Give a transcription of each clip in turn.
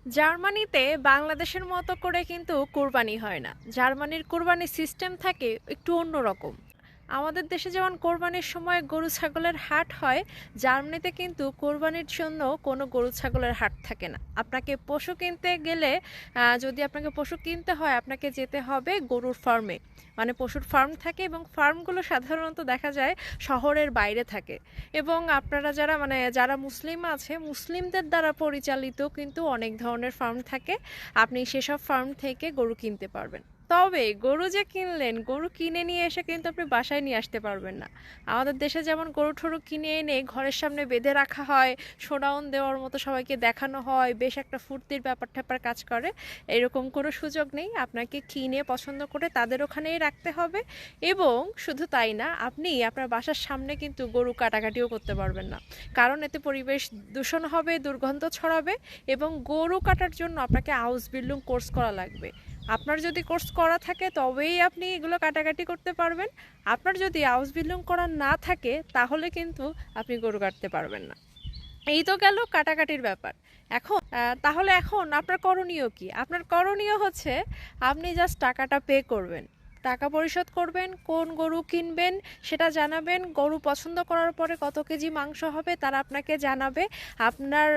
জার্মানিতে বাংলাদেশের মতো করে কিন্তু কোরবানি হয় না। জার্মানির কোরবানির সিস্টেম থাকে একটু অন্যরকম। আমাদের দেশে যেমন কোরবানির সময় গরু ছাগলের হাট হয়, জার্মানিতে কিন্তু কোরবানির জন্য কোনো গরু ছাগলের হাট থাকে না। আপনাকে পশু কিনতে গেলে যদি আপনাকে পশু কিনতে হয়, আপনাকে যেতে হবে গরুর ফার্মে। মানে পশুর ফার্ম থাকে এবং ফার্মগুলো সাধারণত দেখা যায় শহরের বাইরে থাকে। এবং আপনারা যারা মুসলিম আছে, মুসলিমদের দ্বারা পরিচালিত কিন্তু অনেক ধরনের ফার্ম থাকে। আপনি সেসব ফার্ম থেকে গরু কিনতে পারবেন। তবে গরু যে কিনলেন, গরু কিনে নিয়ে এসে কিন্তু আপনি বাসায় নিয়ে আসতে পারবেন না। আমাদের দেশে যেমন গরু ঠরু কিনে এনে ঘরের সামনে বেঁধে রাখা হয়, শোডাউন দেওয়ার মতো সবাইকে দেখানো হয়, বেশ একটা ফুর্তির ব্যাপার ট্যাপার কাজ করে। এরকম কোনো সুযোগ নেই। আপনাকে কিনে পছন্দ করে তাদের ওখানেই রাখতে হবে। এবং শুধু তাই না, আপনি আপনার বাসার সামনে কিন্তু গরু কাটাকাটিও করতে পারবেন না। কারণ এতে পরিবেশ দূষণ হবে, দুর্গন্ধ ছড়াবে। এবং গরু কাটার জন্য আপনাকে হাউস বিল্ডিং কোর্স করা লাগবে। আপনার যদি কোর্স করা থাকে তবেই আপনি এগুলো কাটাকাটি করতে পারবেন। আপনার যদি হাউস বিল্ডিং করা না থাকে তাহলে কিন্তু আপনি গরু কাটতে পারবেন না। এই তো গেল কাটাকাটির ব্যাপার। তাহলে এখন আপনার করণীয় কি? আপনার করণীয় হচ্ছে আপনি জাস্ট টাকাটা পে করবেন, টাকা পরিশোধ করবেন, কোন গরু কিনবেন সেটা জানাবেন, গরু পছন্দ করার পরে কত কেজি মাংস হবে তারা আপনাকে জানাবে। আপনার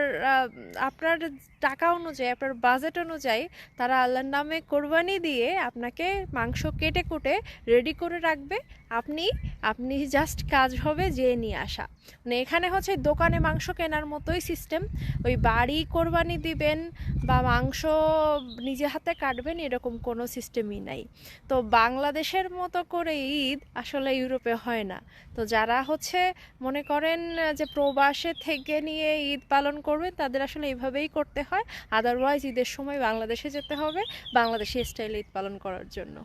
আপনার টাকা অনুযায়ী, আপনার বাজেট অনুযায়ী তারা আল্লাহর নামে কোরবানি দিয়ে আপনাকে মাংস কেটে কুটে রেডি করে রাখবে। আপনি আপনি জাস্ট কাজ হবে যেয়ে নিয়ে আসা। মানে এখানে হচ্ছে দোকানে মাংস কেনার মতোই সিস্টেম। ওই বাড়ি কোরবানি দিবেন বা মাংস নিজে হাতে কাটবেন এরকম কোনো সিস্টেমই নাই। তো বাংলাদেশের মতো করে ঈদ আসলে ইউরোপে হয় না। তো যারা হচ্ছে মনে করেন যে প্রবাসে থেকে নিয়ে ঈদ পালন করবেন, তাদের আসলে এইভাবেই করতে হয়। আদারওয়াইজ ঈদের সময় বাংলাদেশে যেতে হবে বাংলাদেশি স্টাইলে ঈদ পালন করার জন্য।